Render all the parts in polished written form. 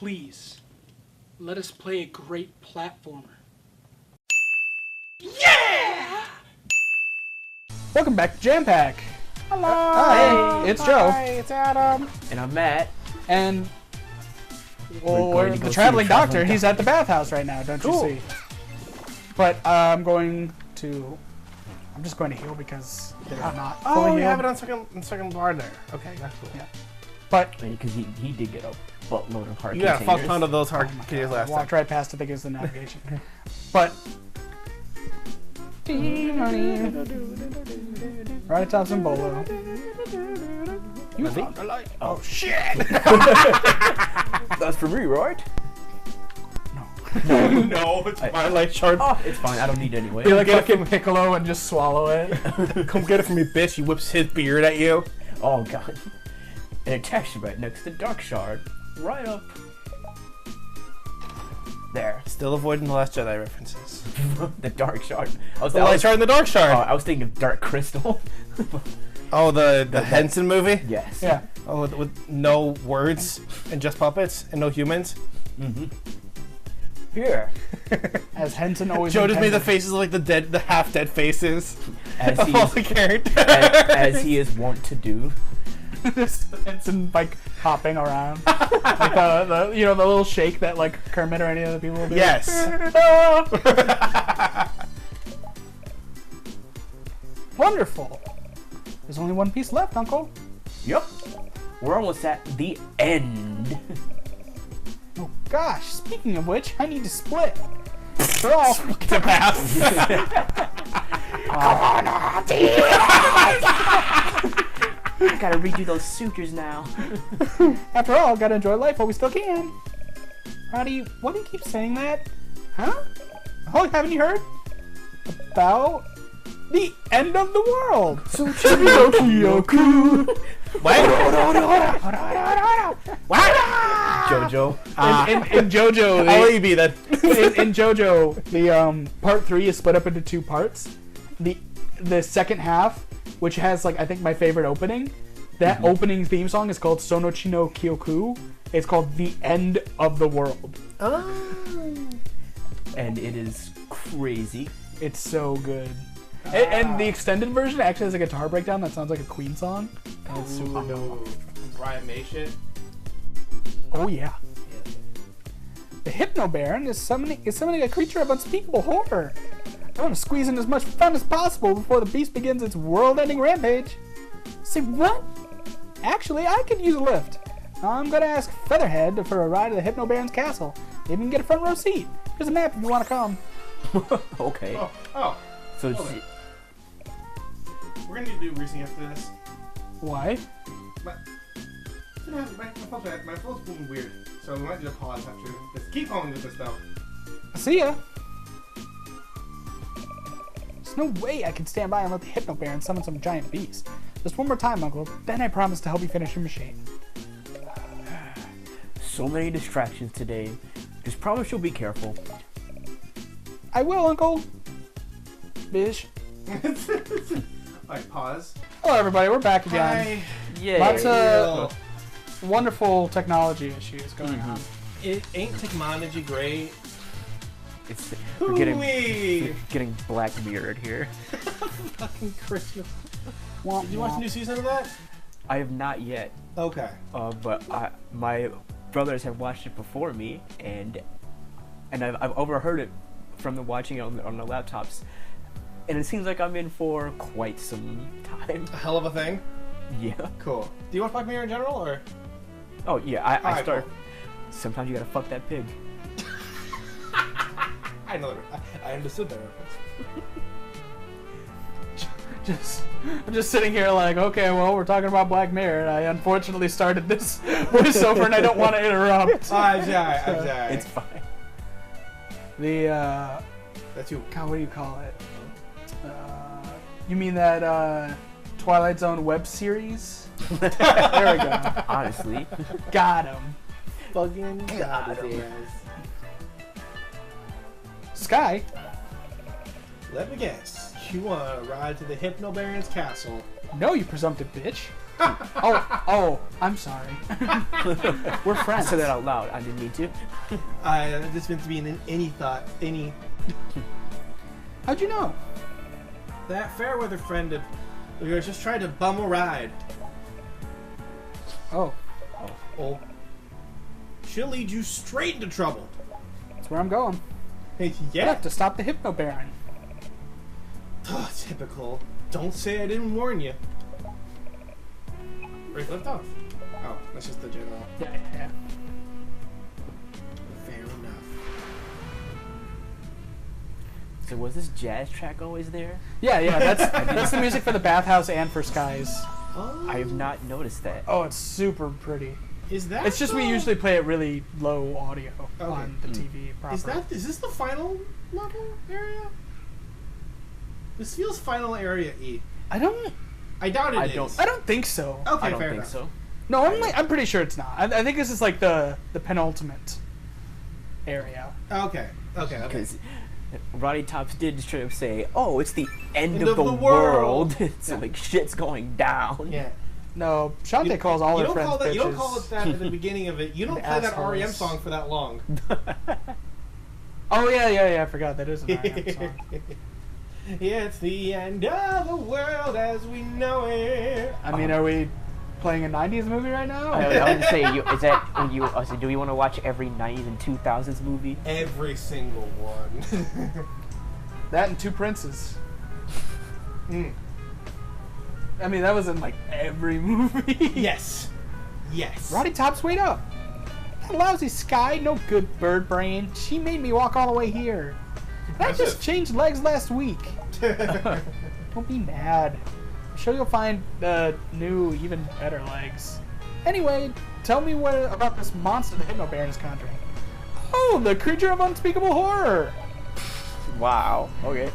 please, let us play a great platformer. Yeah! Welcome back to Jam Pack. Hello! Hi, it's Joe. Hi, it's Adam. And I'm Matt. And going to go the see traveling the doctor, traveling he's at the bathhouse right now, don't you see? But I'm just going to heal because they're not fully Oh, you healed. have it on second bar there. Okay, that's cool. Yeah. But Because he did get a buttload of heart You got a fuck containers. ton of those hard oh my containers God, I last time. walked right past it thinking it's the navigation. But right atop some bolo. You found a light. Oh shit! That's for me, right? No, it's my light shard. Oh, it's fine. I don't need it anyway. You're like fucking Piccolo and just swallow it. Come get it from me, bitch. He whips his beard at you. Oh, God. And it attached right next to the Dark Shard. Right up. There. Still avoiding the Last Jedi references. The Dark Shard. The light shard and the dark shard. I was thinking of Dark Crystal. Oh, the Henson movie? Yes. Yeah. Oh, with no words and just puppets and no humans? Mm-hmm. Here. As Henson always Joe just made the intended. faces like the half-dead faces As of he all is, the characters. as he is wont to do. Just Henson like hopping around, like the the little shake that like Kermit or any other people will do. Yes. Wonderful. There's only one piece left, Uncle. Yep. We're almost at the end. Oh gosh. Speaking of which, I need to split. For all. To pass. I gotta redo those sutures now. After all, gotta enjoy life while we still can. Why do you keep saying that? Huh? Oh, haven't you heard? About the end of the world. So Kyoku. What? Jojo. In JoJo, I'll let you be then. in JoJo, the part 3 is split up into 2 parts. The second half, which has like I think my favorite opening, that opening theme song is called Sono no Kyoku. It's called The End of the World. Oh. And it is crazy. It's so good. And the extended version actually has a guitar breakdown that sounds like a Queen song. And it's super dope. Brian May shit. Oh yeah. The Hypno Baron is summoning a creature of unspeakable horror. I want to squeeze in as much fun as possible before the beast begins its world-ending rampage. Say what? Actually, I could use a lift. I'm gonna ask Featherhead for a ride to the Hypno Baron's castle. Maybe we can get a front row seat. Here's a map if you want to come. Okay. Oh. So Okay. We're gonna need to do recently after this. Why? My phone's moving weird, so we might need to pause after this. Keep going with this though. See ya. There's no way I can stand by and let the Hypno Baron summon some giant beast. Just one more time, Uncle. Then I promise to help you finish your machine. so many distractions today. Just promise you'll be careful. I will, Uncle. Bish. Like pause. Hello, everybody. We're back again. Hi. Yay. Lots of wonderful technology issues going on. It ain't technology great. It's we're getting Hooey! getting Black Mirrored here. Fucking Christmas. Womp, Did you watch the womp. new season of that? I have not yet, Okay. but my brothers have watched it before me, and I've overheard it from them watching it on the laptops, and it seems like I'm in for quite some time. A hell of a thing. Yeah. Cool. Do you want Black Mirror in general, or? Oh yeah. I Alright, start. cool. Sometimes you gotta fuck that pig. I know that. I understood that reference. I'm just sitting here like, okay, well, we're talking about Black Mirror. I unfortunately started this voiceover, and I don't want to interrupt. I'm sorry. It's fine. The That's you. God, what do you call it? You mean that Twilight Zone web series? There we go. Honestly. Got him. Fucking God, Sky. Let me guess. You want to ride to the Hypno Baron's castle? No, you presumptive bitch. Oh, I'm sorry. We're I friends. said that out loud. I didn't mean to. This meant to be in any thought, any. How'd you know? That Fairweather friend of yours just tried to bum a ride. Oh, Oh. She'll lead you straight into trouble. that's where I'm going. Hey, I yeah. have to stop the Hypno Baron. Oh, typical. Don't say I didn't warn you. Where you left off? Oh, that's just the general. Yeah. Fair enough. So was this jazz track always there? Yeah, that's the music for the bathhouse and for Skies. Oh, I have not noticed that. Oh, it's super pretty. is that? It's just we usually play it really low audio on the Mm. TV proper. Is this the final level area? This feels final area E. I don't I doubt it is. I don't think so. Okay, I don't fair think enough. so. No, I'm pretty sure it's not. I think this is like the penultimate area. Okay. Because Roddy Tops did straight up say, "Oh, it's the end End of of the the world." world." So like shit's going down. Yeah. No, Shantae calls all her friends bitches. You don't call it that at the beginning of it. You don't And play that assholes. REM song for that long. Oh yeah. I forgot that is an REM song. Yeah, it's the end of the world as we know it. I mean, are we playing a '90s movie right now? I was gonna say, is that when you? So do we want to watch every '90s and 2000s movie? Every single one. That and Two Princes. Mm. I mean, that was in like every movie. Yes. Roddy Tops, wait up. That lousy Sky, no good bird brain. She made me walk all the way here. And I just changed legs last week. Don't be mad. I'm sure you'll find new, even better legs. Anyway, tell me what about this monster the Hypno Baron is conjuring. Oh, the creature of unspeakable horror. Wow. Okay.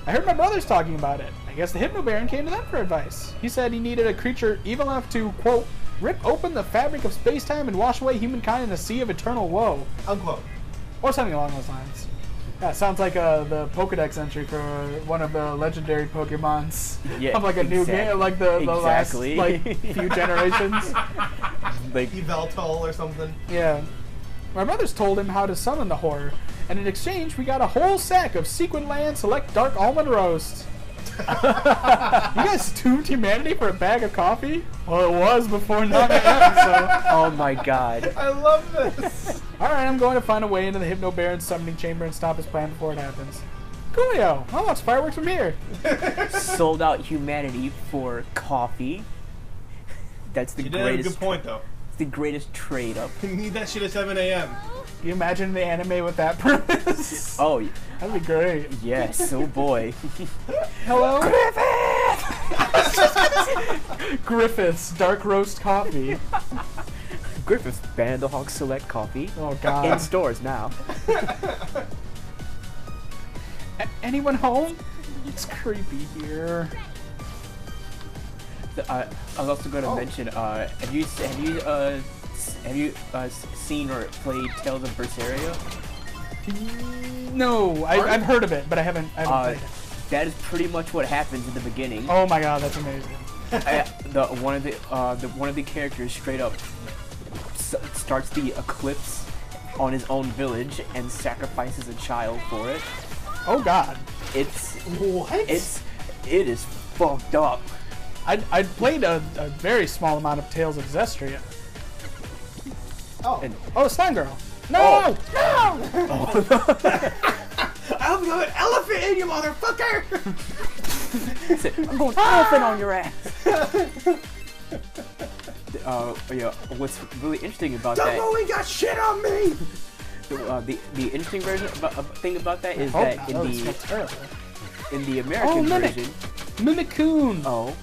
I heard my brothers talking about it. I guess the Hypno Baron came to them for advice. He said he needed a creature evil enough to, quote, rip open the fabric of space-time and wash away humankind in a sea of eternal woe. Unquote. Or something along those lines. Yeah, sounds like the Pokedex entry for one of the legendary Pokemons. Yeah, Of like a new game, like the last Exactly. like few generations. Like Yveltal or something. Yeah. My brothers told him how to summon the horror, and in exchange we got a whole sack of Sequin Land Select Dark Almond Roast. You guys doomed humanity for a bag of coffee? Well, it was before 9 a.m., so... oh my god. I love this. Alright, I'm going to find a way into the Hypno Baron's summoning chamber and stop his plan before it happens. Coolio! I'll watch fireworks from here. Sold out humanity for coffee. That's the You did have a greatest. good point, though. It's the greatest trade up. You need that shit at 7 a.m. Can you imagine the anime with that premise? Oh That'd be great. yes. Oh boy. Hello? Griffith's Dark Roast Coffee. Griffith's Bandahawk Select Coffee. Oh, In God. stores now. Anyone home? It's creepy here. I was also going to mention. Have you seen or played Tales of Berseria? No, I've heard of it, but I haven't played it. That is pretty much what happens in the beginning. Oh my god, that's amazing. One of the characters straight up starts the eclipse on his own village and sacrifices a child for it. Oh god. It's What? it is fucked up. I'd played a very small amount of Tales of Zestria. Oh. And Oh, Slime Girl. No! No! I'm going elephant in you, motherfucker! I'm going elephant on your ass. Yeah. What's really interesting about that? Dumbo ain't got shit on me! The interesting thing about that is Oh, that god, that smells terrible. in the American Mimic. version. Mimicoon. Oh.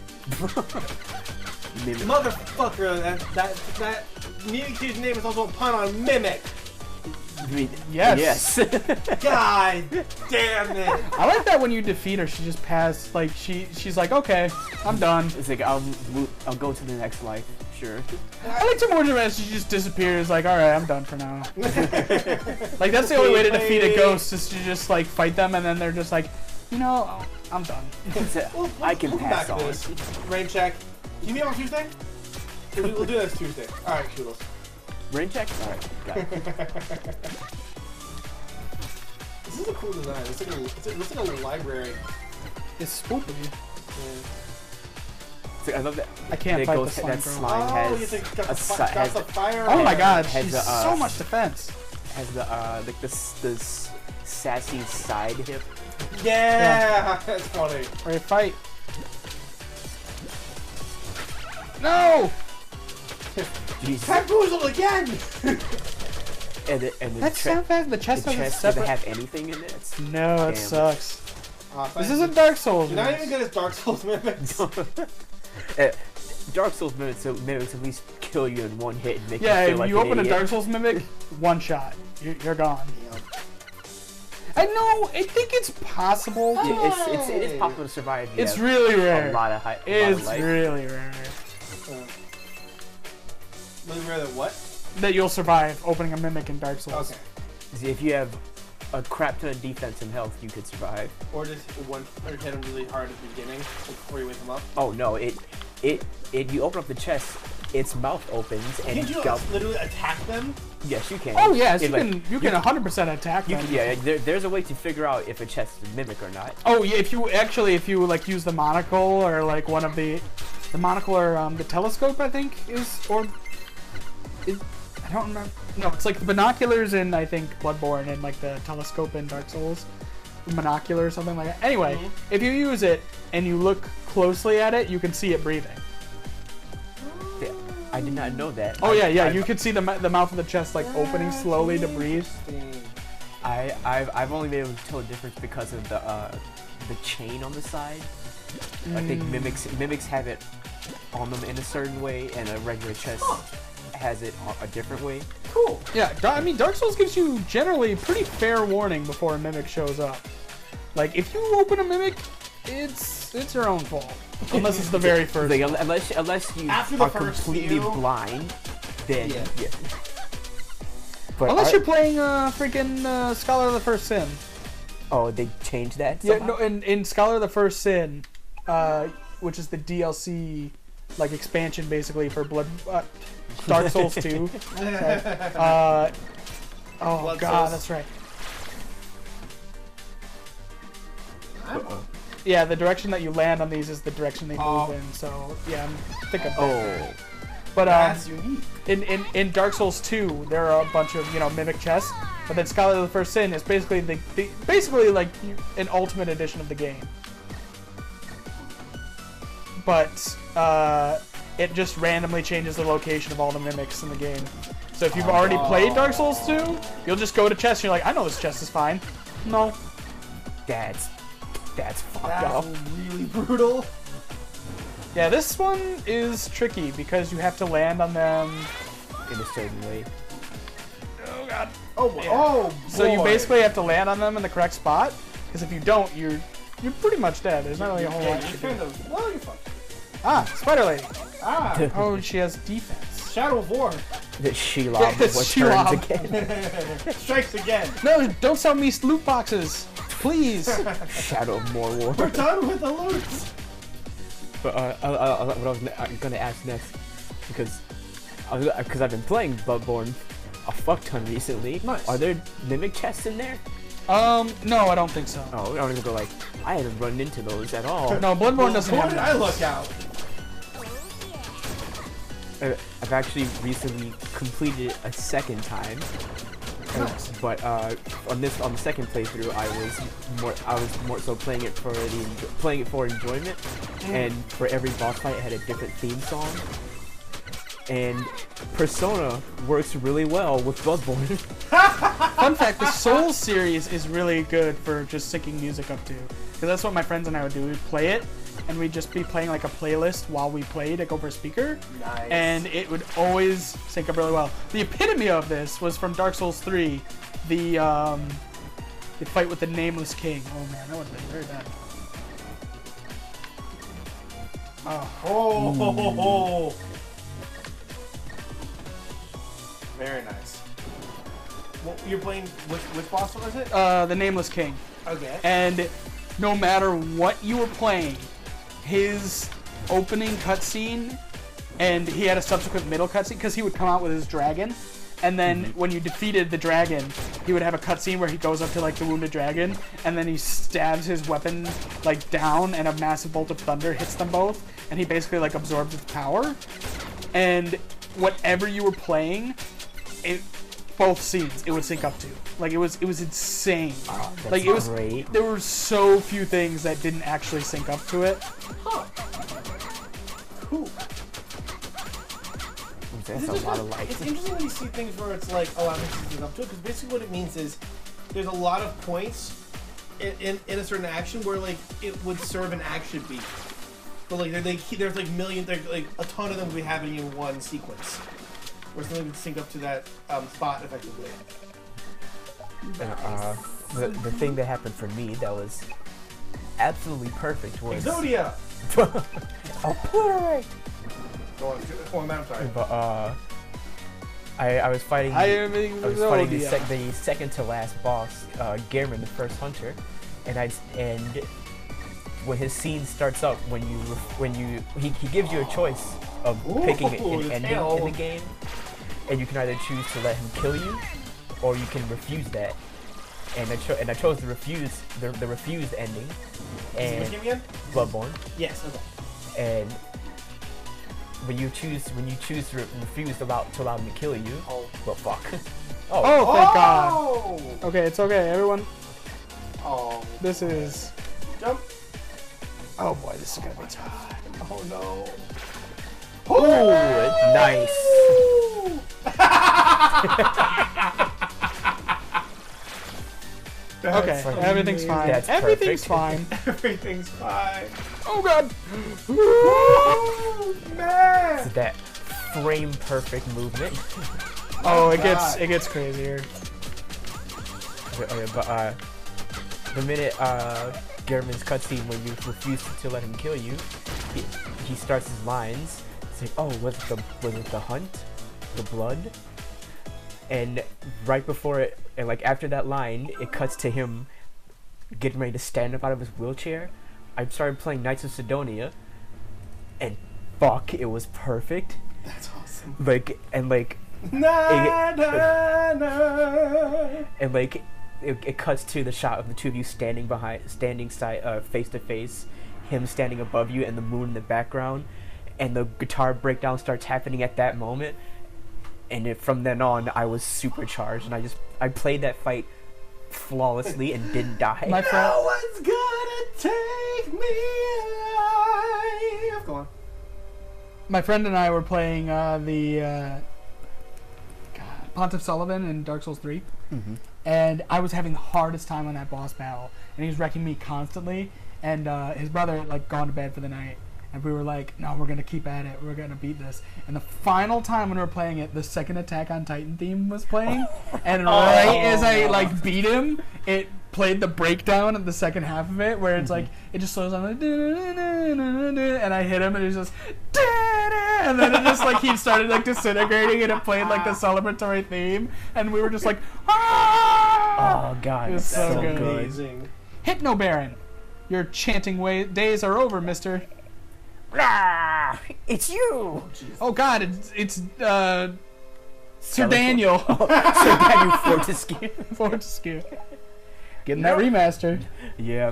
Mimic. Motherfucker, that Mewtwo's name is also a pun on mimic. I mean, Yes. Yes. God damn it. I like that when you defeat her, she just passed, like, she's like, okay, I'm done. It's like I'll go to the next life. Sure. I like to more dramatic, she just disappears, like, alright, I'm done for now. Like, that's the only way to defeat a ghost, is to just, like, fight them, and then they're just like, you know, I'm done. I can We'll pass back on. this. Rain check. Can you meet on Tuesday? We'll do this Tuesday. Alright, Koodles. Rain check? Alright, got it. This is a cool design. It looks like a library. It's spoopy. Yeah. So I love that. I can't it fight goes, the slime that girl. slime Oh, has you think got a the, has, the fire. Oh my god, has she's the, so much defense. has the like this sassy side hip. Yeah, that's funny. Ready to fight. No! Jesus. Bamboozle again! And the That's so fast. The chest the doesn't chest doesn't separate. have anything in it. No, it Damn. sucks. Thank This you. isn't Dark Souls. You're not man. even good as Dark Souls mimics. Dark Souls mimics at least kill you in one hit and make Yeah, you feel if like you an open a idiot. Dark Souls mimic, one shot. You're gone. I know. I think it's possible. Yeah, it is possible to survive. You It's have really rare. a lot of life. It's really rare Really rare that what? that you'll survive opening a mimic in Dark Souls. Okay. If you have a crap ton of defense and health, you could survive. Or just or hit him really hard at the beginning before you wake him up. Oh no! You open up the chest, its mouth opens and Can't you gulp. literally attack them? Yes, you can. Oh yes, It, you can 100% attack You them. can, yeah, there's a way to figure out if a chest is a mimic or not. Oh yeah, if you like use the monocle or like one of the monocle or the telescope, I think I don't remember. No, it's like the binoculars in I think Bloodborne and like the telescope in Dark Souls, the monocular or something like that. Anyway, if you use it and you look closely at it, you can see it breathing. Yeah, I did not know that. Oh yeah, you can see the mouth of the chest like opening slowly to breathe. I've only been able to tell the difference because of the chain on the side. I think mimics have it on them in a certain way, and a regular chest has it a different way. Cool. Yeah, I mean Dark Souls gives you generally pretty fair warning before a mimic shows up. Like if you open a mimic, it's your own fault. Unless it's the very first. Like, one. unless you After the are first completely few- blind, then Yeah. yeah. But Unless you're playing freaking Scholar of the First Sin. oh, they changed that. Yeah, somehow? no, in Scholar of the First Sin, which is the DLC like expansion basically for Dark Souls 2. Oh Blood god, Souls. that's right. Uh-oh. Yeah, the direction that you land on these is the direction they move Oh. in. So yeah, I think I'm Oh. But That's unique. in Dark Souls 2, there are a bunch of mimic chests, but then Scholar of the First Sin is basically basically like an ultimate edition of the game. But it just randomly changes the location of all the mimics in the game. So if you've already played Dark Souls 2, you'll just go to chest and you're like, I know this chest is fine. No. That's fucked That's up. really brutal. Yeah, this one is tricky because you have to land on them. In a certain way. Oh god. Oh boy. Yeah. Oh So you boy. basically have to land on them in the correct spot, because if you don't, you're pretty much dead. There's not really a whole Yeah, lot you're you can kind do. of. Well, you're fucked. Ah, Spider Lady. Ah. Oh, she has defense. Shadow of War. The Shelob Yes, what Shelob. turns again. Strikes again. No, don't sell me loot boxes, please. Shadow of more war. We're done with the loot. But what I was gonna ask next, because I've been playing Bloodborne a fuck ton recently. Nice. Are there mimic chests in there? No, I don't think so. Oh, I don't even go like I haven't run into those at all. No, Bloodborne doesn't Where have did that. I look out? I've actually recently completed a second time. Nice. But on the second playthrough, I was more so playing it for enjoyment, and for every boss fight, it had a different theme song. And Persona works really well with Bloodborne. Fun fact: the Souls series is really good for just syncing music up to, because that's what my friends and I would do. We'd play it, and we'd just be playing like a playlist while we played, like over a speaker. Nice. And it would always sync up really well. The epitome of this was from Dark Souls 3, the fight with the Nameless King. Oh man, that would have been very bad. Oh. Very nice. Well, you're playing which boss was it? The Nameless King. Okay. And no matter what you were playing, his opening cutscene, and he had a subsequent middle cutscene because he would come out with his dragon, and then when you defeated the dragon, he would have a cutscene where he goes up to like the wounded dragon, and then he stabs his weapon like down, and a massive bolt of thunder hits them both, and he basically like absorbs its power, and whatever you were playing, both scenes it would sync up to. Like it was insane. Oh, that's like it was great. there were so few things that didn't actually sync up to it. Huh. Cool. That's a lot of light. It's interesting when you see things where it's like, oh, I'm sync up to it, because basically what it means is there's a lot of points in a certain action where like it would serve an action beat, but like there's like there's like a ton of them would be happening in one sequence, where something would sync up to that spot effectively. The thing that happened for me that was absolutely perfect was Exodia! oh, perfect. Go on, I'm sorry. But I was fighting. I was fighting the second to last boss, Gehrman, the first hunter, and when his scene starts up, he gives you a choice of picking an ending in the game, and you can either choose to let him kill you, or you can refuse that. And I chose the refused ending. And which game again? Bloodborne. Yes. Okay. And when you choose to refuse to allow him to kill you, well, fuck. Oh, thank God. Okay, it's okay, everyone. Oh. This is. Jump. Oh boy, this is gonna be tough. Oh no. Oh, nice. Okay, everything's fine. That's Everything's perfect. fine. Everything's fine. Oh God. Oh man. It's that frame perfect movement. Oh, it gets crazier. But the minute Gehrman's cutscene where you refuse to let him kill you, he starts his lines. It's like, oh, was it the hunt, the blood? And right before it, and like after that line, it cuts to him getting ready to stand up out of his wheelchair. I started playing Knights of Sidonia, and fuck, it was perfect. That's awesome. It cuts to the shot of the two of you standing face to face, him standing above you, and the moon in the background, and the guitar breakdown starts happening at that moment. And from then on, I was supercharged, and I played that fight flawlessly and didn't die. My friend, No one's gonna take me alive. Go on. my friend and I were playing Pontiff Sullivan in Dark Souls 3, and I was having the hardest time on that boss battle, and he was wrecking me constantly. And his brother had like gone to bed for the night. And we were like, no, we're going to keep at it. We're going to beat this. And the final time when we were playing it, the second Attack on Titan theme was playing. And right as I like beat him, it played the breakdown of the second half of it, where it's like, it just slows down, like, and I hit him, and it just, and then it just like, he started like disintegrating, and it played like the celebratory theme. And we were just like, ah! Oh god, It was that's so so good. good. Amazing. Hypno Baron, your chanting days are over, mister. It's you! Oh God, it's Sir Daniel. Sir Daniel Fortescue. Fortescue. Getting that remaster. Yeah.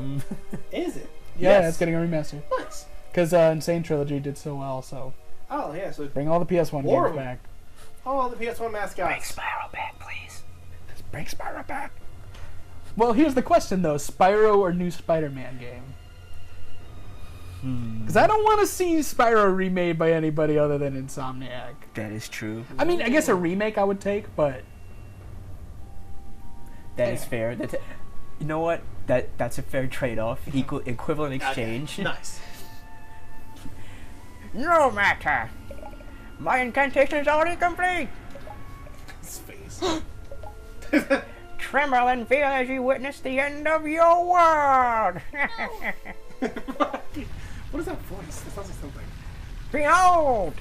Is it? Yeah, Yes. it's getting a remaster. Nice. Because Insane Trilogy did so well, so Oh yeah. So bring all the PS1 More games of 'em. back. all the PS1 mascots. Spyro back, please. Bring Spyro back. Well, here's the question though: Spyro or new Spider-Man game? Because I don't want to see Spyro remade by anybody other than Insomniac. That is true. I mean, I guess a remake I would take, but That is fair. You know what? That's a fair trade-off. Equivalent exchange. Nice. No matter. My incantation is already complete. His face. Tremble and feel as you witness the end of your world. What is that voice? That sounds like something. Behold,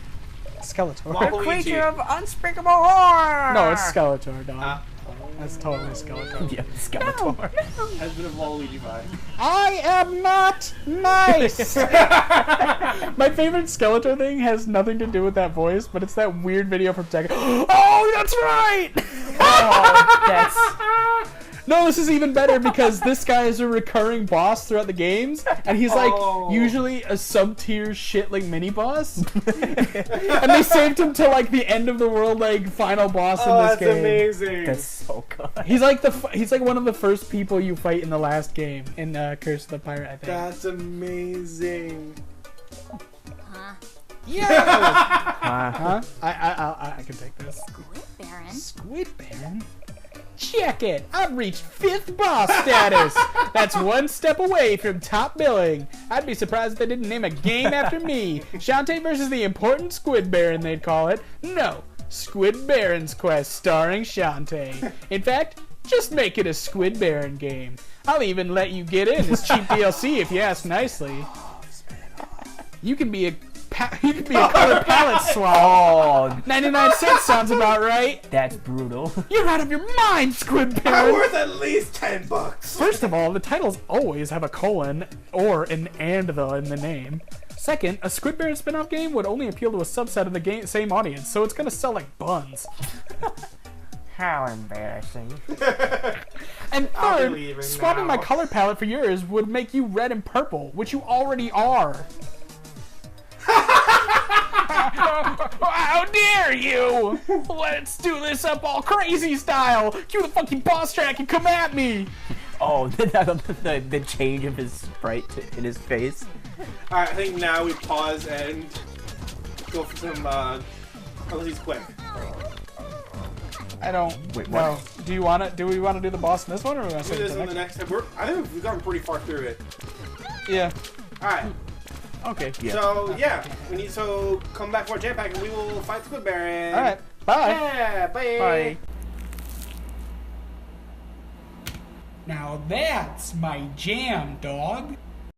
Skeletor. Wow. a creature of unspeakable horror. No, it's Skeletor, dog. That's totally Skeletor. Yeah, Skeletor. Has been a Waluigi vibe. I am not nice! My favorite Skeletor thing has nothing to do with that voice, but it's that weird video from Tekken. Oh, that's right! Oh, that's... No, this is even better because this guy is a recurring boss throughout the games, and he's like usually a sub-tier shit like mini boss. And they saved him till like the end of the world like final boss in this game. Amazing. That's so good. He's like he's like one of the first people you fight in the last game in Curse of the Pirate, I think. That's amazing. Yeah. Huh? I can take this. Squid Baron. Squid Baron? Check it! I've reached 5th boss status! That's one step away from top billing. I'd be surprised if they didn't name a game after me. Shantae versus the important Squid Baron, they'd call it. No, Squid Baron's Quest starring Shantae. In fact, just make it a Squid Baron game. I'll even let you get in as cheap DLC if you ask nicely. You can be a color palette swap. Oh, 99 cents sounds about right. that's brutal. You're out of your mind, Squid I'm Baron! worth at least $10. First of all, the titles always have a colon or an and the in the name. Second, a Squid Baron spin-off game would only appeal to a subset of the same audience, so it's gonna sell like buns. How embarrassing. And I'll be third, leaving swapping now. my color palette for yours would make you red and purple, which you already are. How dare you! Let's do this up all crazy style! Cue the fucking boss track and come at me! Oh, the change of his sprite in his face. Alright, I think now we pause and go for some, unless he's quick. I don't Wait, know. what? Do we want to do the boss in this one, or are we going to Do save it this for on the the next? next time. I think we've gotten pretty far through it. Yeah. Alright, Okay. Yeah. so yeah, so come back for a jam pack and we will fight Squid Baron. All right. Bye. Yeah, bye. Bye. Now that's my jam, dog.